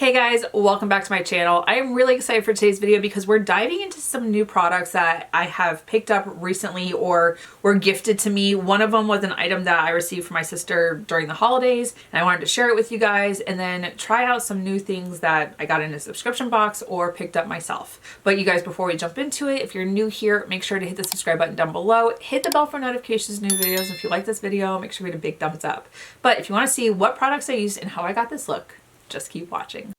Hey guys, welcome back to my channel. I am really excited for today's video because we're diving into some new products that I have picked up recently or were gifted to me. One of them was an item that I received from my sister during the holidays, and I wanted to share it with you guys and then try out some new things that I got in a subscription box or picked up myself. But you guys, before we jump into it, if you're new here, make sure to hit the subscribe button down below, hit the bell for notifications of new videos. If you like this video, make sure to hit a big thumbs up. But if you want to see what products I used and how I got this look, just keep watching.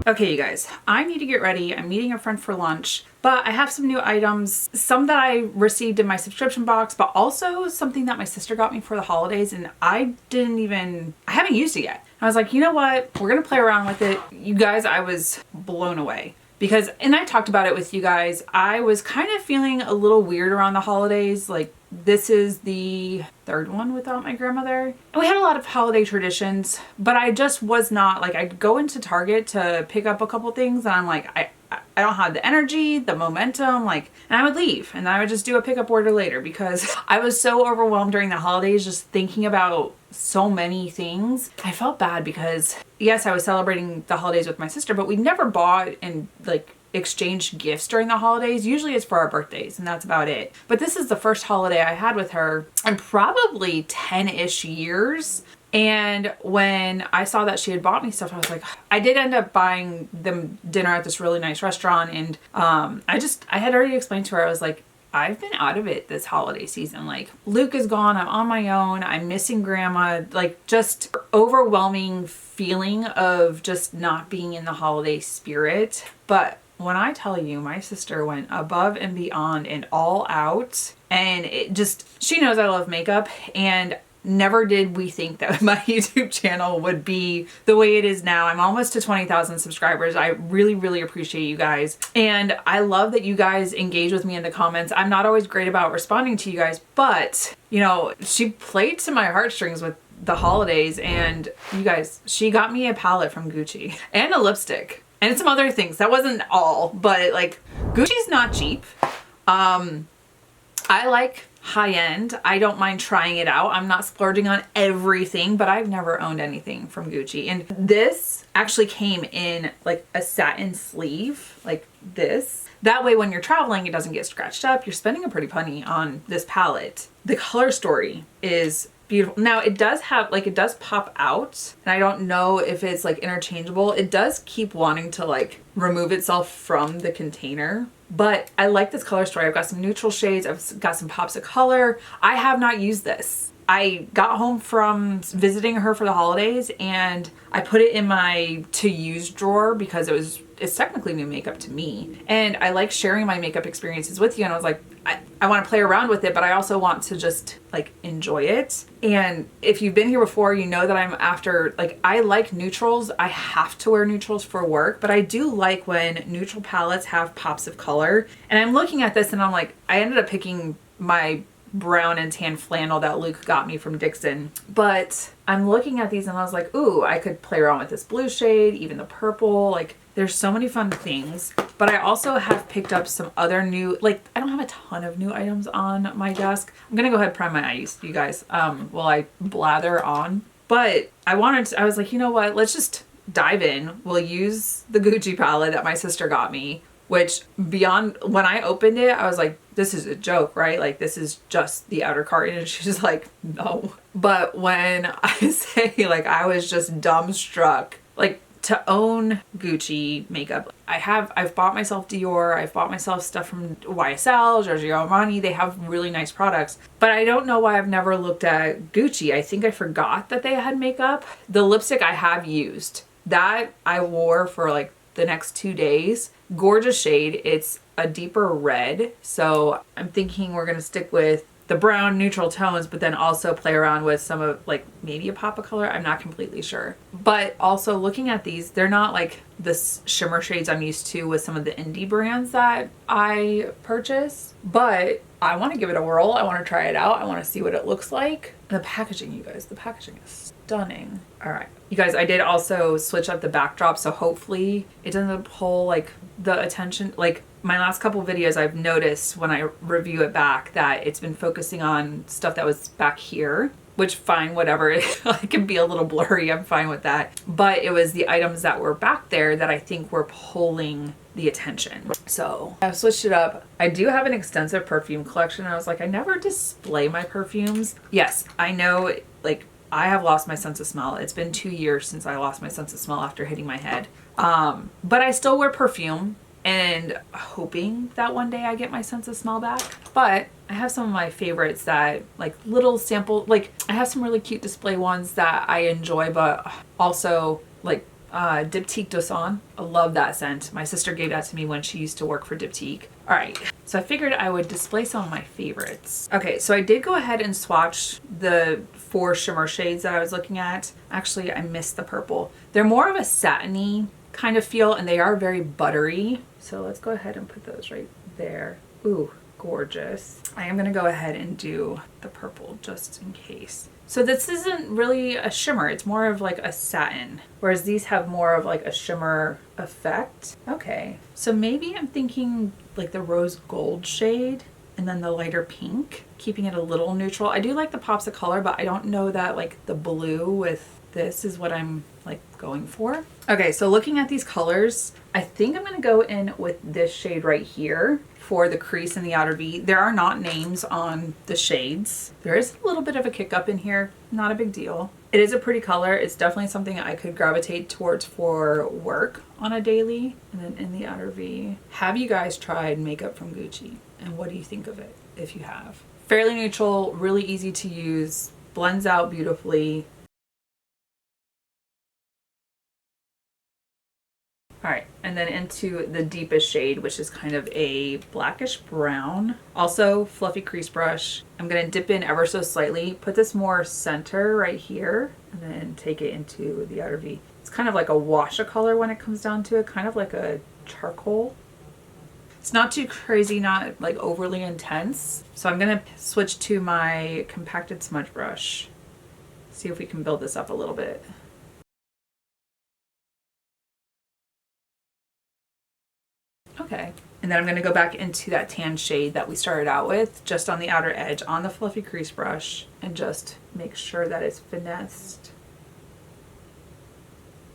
Okay, you guys, I need to get ready. I'm meeting a friend for lunch, but I have some new items, some that I received in my subscription box, but also something that my sister got me for the holidays, and I haven't used it yet. I was like, you know what? We're gonna play around with it. You guys, I was blown away. Because, and I talked about it with you guys, I was kind of feeling a little weird around the holidays. Like, this is the third one without my grandmother. And we had a lot of holiday traditions, but I just was not, like, I'd go into Target to pick up a couple things and I'm like, I don't have the energy, the momentum, like, and I would leave and I would just do a pickup order later because I was so overwhelmed during the holidays just thinking about so many things. I felt bad because yes, I was celebrating the holidays with my sister, but we never bought and like exchanged gifts during the holidays. Usually it's for our birthdays and that's about it. But this is the first holiday I had with her in probably 10-ish years. And when I saw that she had bought me stuff, I was like, I did end up buying them dinner at this really nice restaurant. And I had already explained to her, I was like, I've been out of it this holiday season. Like, Luke is gone, I'm on my own, I'm missing grandma, like just overwhelming feeling of just not being in the holiday spirit. But when I tell you, my sister went above and beyond and all out, and it just, she knows I love makeup, and never did we think that my YouTube channel would be the way it is now. I'm almost to 20,000 subscribers. I really, really appreciate you guys. And I love that you guys engage with me in the comments. I'm not always great about responding to you guys, but you know, she played to my heartstrings with the holidays, and you guys, she got me a palette from Gucci and a lipstick and some other things. That wasn't all, but like, Gucci's not cheap. I like high-end. I don't mind trying it out. I'm not splurging on everything, but I've never owned anything from Gucci. And this actually came in like a satin sleeve, like this. That way when you're traveling, it doesn't get scratched up. You're spending a pretty penny on this palette. The color story is beautiful. Now it does have, like, it does pop out, and I don't know if it's like interchangeable. It does keep wanting to like remove itself from the container. But I like this color story. I've got some neutral shades. I've got some pops of color. I have not used this. I got home from visiting her for the holidays and I put it in my to use drawer because it's technically new makeup to me. And I like sharing my makeup experiences with you. And I was like, I want to play around with it, but I also want to just like enjoy it. And if you've been here before, you know that I'm after, like, I like neutrals. I have to wear neutrals for work, but I do like when neutral palettes have pops of color. And I'm looking at this and I'm like, I ended up picking my brown and tan flannel that Luke got me from Dixon. But I'm looking at these and I was like, ooh, I could play around with this blue shade, even the purple. Like, there's so many fun things. But I also have picked up some other new, like, I don't have a ton of new items on my desk. I'm gonna go ahead and prime my eyes, you guys, while I blather on. But I was like, you know what, let's just dive in. We'll use the Gucci palette that my sister got me, which beyond, when I opened it, I was like, this is a joke, right? Like, this is just the outer carton. And she's like, no. But when I say, like, I was just dumbstruck, like, to own Gucci makeup. I've bought myself Dior, I've bought myself stuff from YSL, Giorgio Armani. They have really nice products, but I don't know why I've never looked at Gucci. I think I forgot that they had makeup. The lipstick I have used, that I wore for like the next 2 days. Gorgeous shade. It's a deeper red. So I'm thinking we're gonna stick with the brown neutral tones, but then also play around with some of like maybe a pop of color. I'm not completely sure. But also looking at these, they're not like the shimmer shades I'm used to with some of the indie brands that I purchase. But I want to give it a whirl. I want to try it out. I want to see what it looks like. The packaging, you guys, the packaging is stunning. All right, you guys, I did also switch up the backdrop, so hopefully it doesn't pull like the attention, like my last couple videos, I've noticed when I review it back that it's been focusing on stuff that was back here, which fine, whatever. It can be a little blurry. I'm fine with that. But it was the items that were back there that I think were pulling the attention. So I've switched it up. I do have an extensive perfume collection. I was like, I never display my perfumes. Yes, I know, like, I have lost my sense of smell. It's been 2 years since I lost my sense of smell after hitting my head. But I still wear perfume and hoping that one day I get my sense of smell back. But I have some of my favorites that, like, little sample, like, I have some really cute display ones that I enjoy, but also like Diptyque Dosan. I love that scent. My sister gave that to me when she used to work for Diptyque. All right, so I figured I would display some of my favorites. Okay, so I did go ahead and swatch the 4 shimmer shades that I was looking at. Actually, I missed the purple. They're more of a satiny kind of feel, and they are very buttery. So let's go ahead and put those right there. Ooh, gorgeous. I am gonna go ahead and do the purple just in case. So this isn't really a shimmer, it's more of like a satin, whereas these have more of like a shimmer effect. Okay, so maybe I'm thinking like the rose gold shade and then the lighter pink, keeping it a little neutral. I do like the pops of color, but I don't know that like the blue with this is what I'm like going for. Okay, so looking at these colors, I think I'm gonna go in with this shade right here for the crease and the outer V. There are not names on the shades. There is a little bit of a kick up in here, not a big deal. It is a pretty color. It's definitely something I could gravitate towards for work on a daily. And then in the outer V. Have you guys tried makeup from Gucci? And what do you think of it if you have? Fairly neutral, really easy to use, blends out beautifully. All right, and then into the deepest shade, which is kind of a blackish brown. Also, fluffy crease brush. I'm gonna dip in ever so slightly, put this more center right here, and then take it into the outer V. It's kind of like a wash of color when it comes down to it, kind of like a charcoal. It's not too crazy, not like overly intense. So I'm gonna switch to my compacted smudge brush. See if we can build this up a little bit. Okay, and then I'm going to go back into that tan shade that we started out with, just on the outer edge on the fluffy crease brush, and just make sure that it's finessed.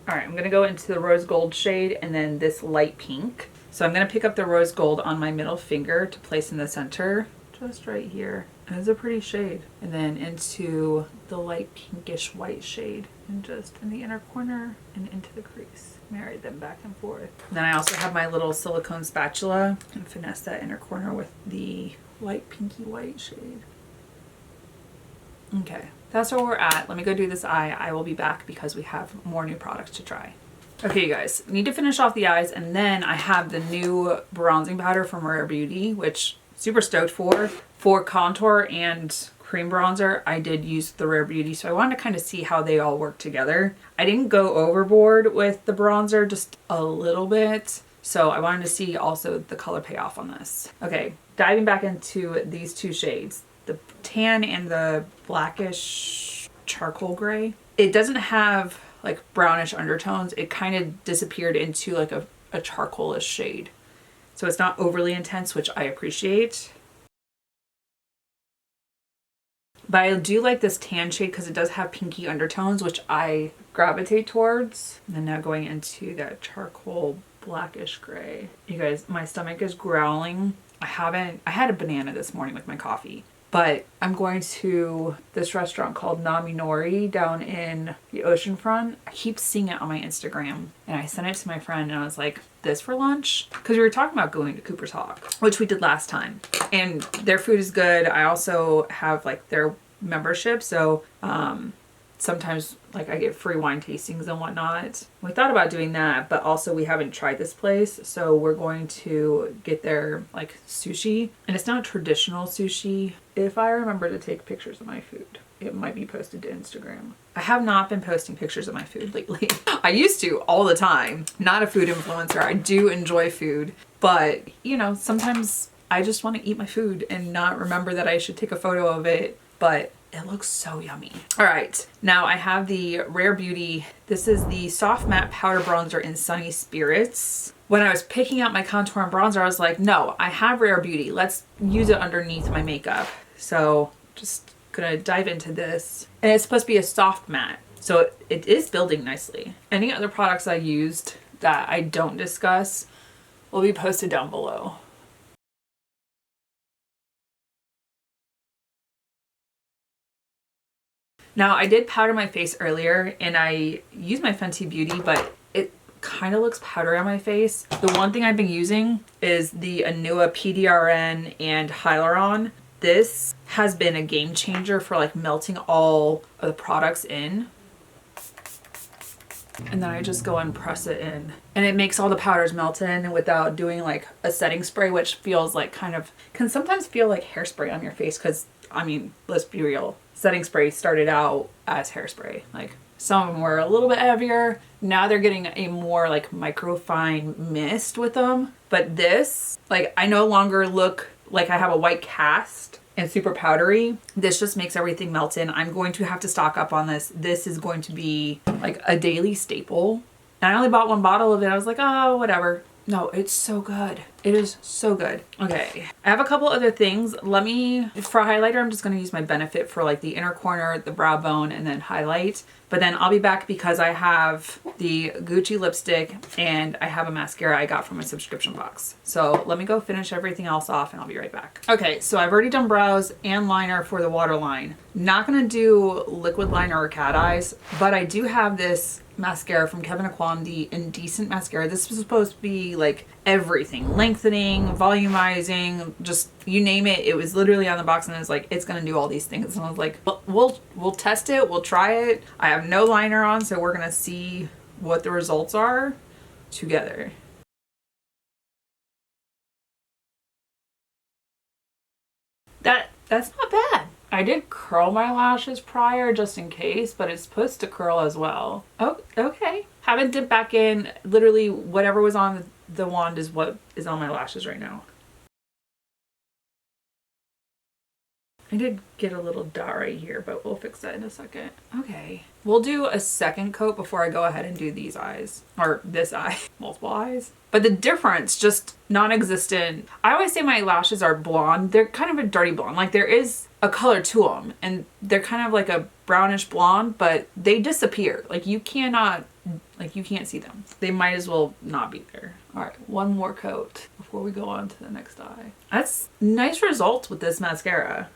All right, I'm going to go into the rose gold shade and then this light pink. So I'm going to pick up the rose gold on my middle finger to place in the center, just right here. And it's a pretty shade. And then into the light pinkish white shade, and just in the inner corner and into the crease. Marry them back and forth. And then I also have my little silicone spatula and finesse that inner corner with the light pinky white shade. Okay, that's where we're at. Let me go do this eye. I will be back because we have more new products to try. Okay, you guys, need to finish off the eyes, and then I have the new bronzing powder from Rare Beauty, which super stoked for. For contour and cream bronzer, I did use the Rare Beauty, so I wanted to kind of see how they all work together. I didn't go overboard with the bronzer, just a little bit, so I wanted to see also the color payoff on this. Okay, diving back into these 2 shades, the tan and the blackish charcoal gray. It doesn't have like brownish undertones. It kind of disappeared into like a charcoalish shade, so it's not overly intense, which I appreciate. But I do like this tan shade because it does have pinky undertones, which I gravitate towards. And then now going into that charcoal blackish gray. You guys, my stomach is growling. I had a banana this morning with my coffee, but I'm going to this restaurant called Naminori down in the oceanfront. I keep seeing it on my Instagram, and I sent it to my friend and I was like, this for lunch? Because we were talking about going to Cooper's Hawk, which we did last time, and their food is good. I also have like their membership, so sometimes like I get free wine tastings and whatnot. We thought about doing that, but also we haven't tried this place, so we're going to get their like sushi, and it's not traditional sushi. If I remember to take pictures of my food, it might be posted to Instagram. I have not been posting pictures of my food lately. I used to all the time. Not a food influencer. I do enjoy food, but you know, sometimes I just want to eat my food and not remember that I should take a photo of it, but it looks so yummy. All right, now I have the Rare Beauty. This is the Soft Matte Powder Bronzer in Sunny Spirits. when I was picking out my contour and bronzer, I was like, no, I have Rare Beauty. Let's use it underneath my makeup. So just gonna dive into this. And it's supposed to be a soft matte. So it is building nicely. Any other products I used that I don't discuss will be posted down below. Now I did powder my face earlier and I used my Fenty Beauty, but it kind of looks powdery on my face. The one thing I've been using is the Anua PDRN and Hyaluron. This has been a game changer for like melting all of the products in. And then I just go and press it in. And it makes all the powders melt in without doing like a setting spray, which feels like can sometimes feel like hairspray on your face because, I mean, let's be real. Setting spray started out as hairspray. Like some of them were a little bit heavier. Now they're getting a more like microfine mist with them. But this, like I no longer look like I have a white cast and super powdery. This just makes everything melt in. I'm going to have to stock up on this. This is going to be like a daily staple. And I only bought one bottle of it. I was like, oh, whatever. No, it's so good. It is so good. Okay, I have a couple other things. For highlighter, I'm just gonna use my Benefit for like the inner corner, the brow bone, and then highlight. But then I'll be back because I have the Gucci lipstick and I have a mascara I got from my subscription box. So let me go finish everything else off and I'll be right back. Okay, so I've already done brows and liner for the waterline. Not gonna do liquid liner or cat eyes, but I do have this mascara from Kevyn Aucoin, the Indecent mascara. This was supposed to be like everything, lengthening, volumizing, just you name it. It was literally on the box and it's like, it's gonna do all these things. And I was like, well, we'll test it, we'll try it. I have no liner on, so we're gonna see what the results are together. That's not bad. I did curl my lashes prior just in case, but it's supposed to curl as well. Oh, okay. Haven't dipped back in. Literally whatever was on the wand is what is on my lashes right now. I did get a little dot right here, but we'll fix that in a second. Okay. We'll do a second coat before I go ahead and do these eyes. Or this eye. Multiple eyes. But the difference, just non-existent. I always say my lashes are blonde. They're kind of a dirty blonde. Like there is a color to them. And they're kind of like a brownish blonde, but they disappear. Like you can't see them. They might as well not be there. All right, one more coat before we go on to the next eye. That's nice results with this mascara.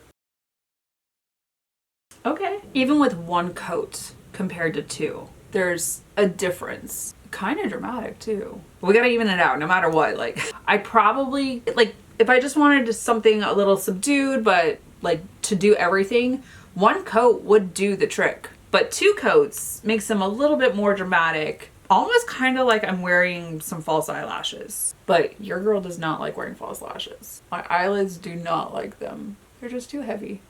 Okay. Even with one coat compared to two, there's a difference. Kind of dramatic too. We gotta even it out no matter what. Like I probably, like if I just wanted just something a little subdued, but like to do everything, one coat would do the trick. But two coats makes them a little bit more dramatic. Almost kind of like I'm wearing some false eyelashes. But your girl does not like wearing false lashes. My eyelids do not like them. They're just too heavy.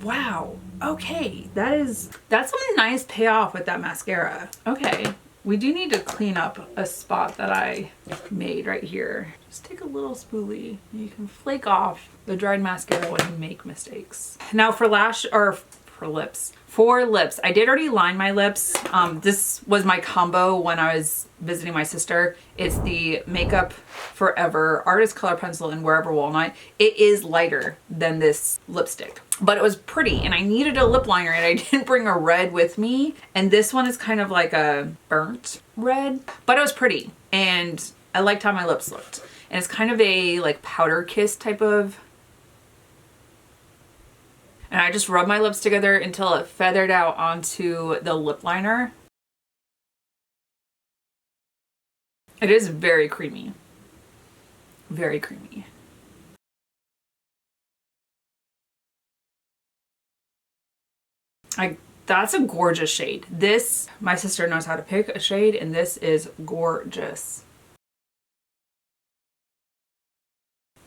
Wow. Okay. That's some nice payoff with that mascara. Okay. We do need to clean up a spot that I made right here. Just take a little spoolie. You can flake off the dried mascara when you make mistakes. Now for lips. For lips, I did already line my lips. This was my combo when I was visiting my sister. It's the Makeup Forever Artist Color Pencil in Wherever Walnut. It is lighter than this lipstick, but it was pretty and I needed a lip liner and I didn't bring a red with me. And this one is kind of like a burnt red, but it was pretty and I liked how my lips looked. And it's kind of a like powder kiss type of. And I just rubbed my lips together until it feathered out onto the lip liner. It is very creamy. Very creamy. That's a gorgeous shade. This, my sister knows how to pick a shade and this is gorgeous.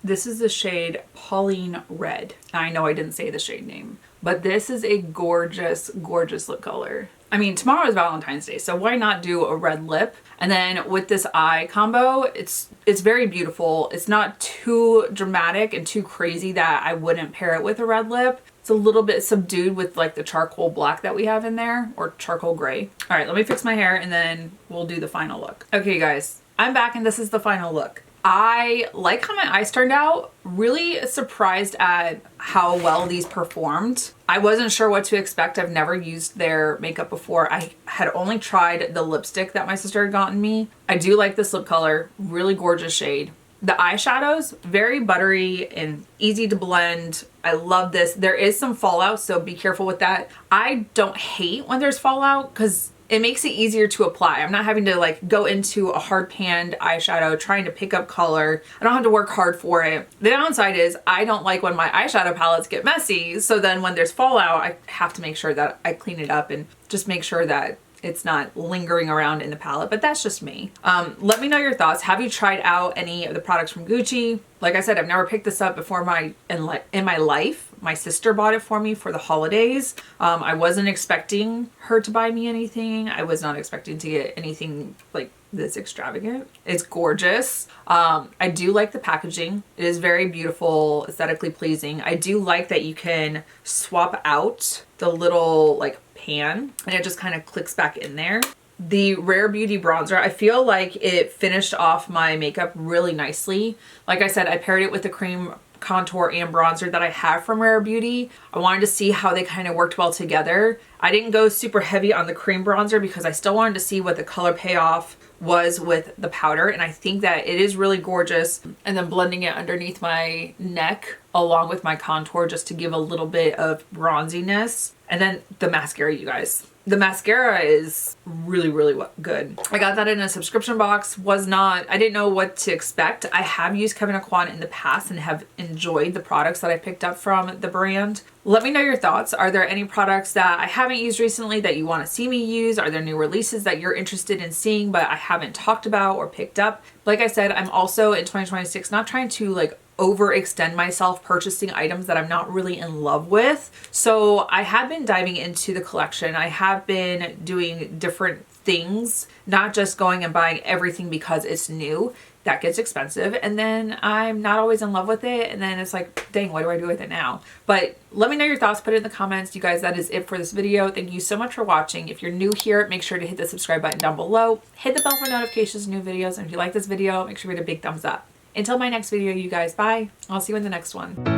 This is the shade Pauline Red. I know I didn't say the shade name, but this is a gorgeous, gorgeous lip color. I mean, tomorrow is Valentine's Day, so why not do a red lip? And then with this eye combo, it's very beautiful. It's not too dramatic and too crazy that I wouldn't pair it with a red lip. It's a little bit subdued with like the charcoal black that we have in there, or charcoal gray. All right, let me fix my hair and then we'll do the final look. Okay guys, I'm back and this is the final look. I like how my eyes turned out. Really surprised at how well these performed. I wasn't sure what to expect. I've never used their makeup before. I had only tried the lipstick that my sister had gotten me. I do like this lip color, really gorgeous shade. The eyeshadows, very buttery and easy to blend. I love this. There is some fallout, so be careful with that. I don't hate when there's fallout because it makes it easier to apply. I'm not having to like go into a hard panned eyeshadow trying to pick up color. I don't have to work hard for it. The downside is I don't like when my eyeshadow palettes get messy. So then when there's fallout, I have to make sure that I clean it up and just make sure that it's not lingering around in the palette, but that's just me. Let me know your thoughts. Have you tried out any of the products from Gucci? Like I said, I've never picked this up before in my life. My sister bought it for me for the holidays. I wasn't expecting her to buy me anything. I was not expecting to get anything like this extravagant. It's gorgeous. I do like the packaging. It is very beautiful, aesthetically pleasing. I do like that you can swap out the little like pan and it just kind of clicks back in there. The Rare Beauty bronzer, I feel like it finished off my makeup really nicely. Like I said, I paired it with the cream contour and bronzer that I have from Rare Beauty. I wanted to see how they kind of worked well together. I didn't go super heavy on the cream bronzer because I still wanted to see what the color payoff was with the powder, and I think that it is really gorgeous. And then blending it underneath my neck along with my contour just to give a little bit of bronziness. And then the mascara, you guys. The mascara is really, really good. I got that in a subscription box. I didn't know what to expect. I have used Kevyn Aucoin in the past and have enjoyed the products that I picked up from the brand. Let me know your thoughts. Are there any products that I haven't used recently that you want to see me use? Are there new releases that you're interested in seeing but I haven't talked about or picked up? Like I said, I'm also in 2026 not trying to like overextend myself purchasing items that I'm not really in love with. So I have been diving into the collection. I have been doing different things, not just going and buying everything because it's new. That gets expensive and then I'm not always in love with it, and then it's like, dang, what do I do with it now? But let me know your thoughts, put it in the comments. You guys, that is it for this video. Thank you so much for watching. If you're new here, make sure to hit the subscribe button down below, hit the bell for notifications, new videos, and if you like this video, make sure to hit a big thumbs up. Until my next video, you guys, bye. I'll see you in the next one.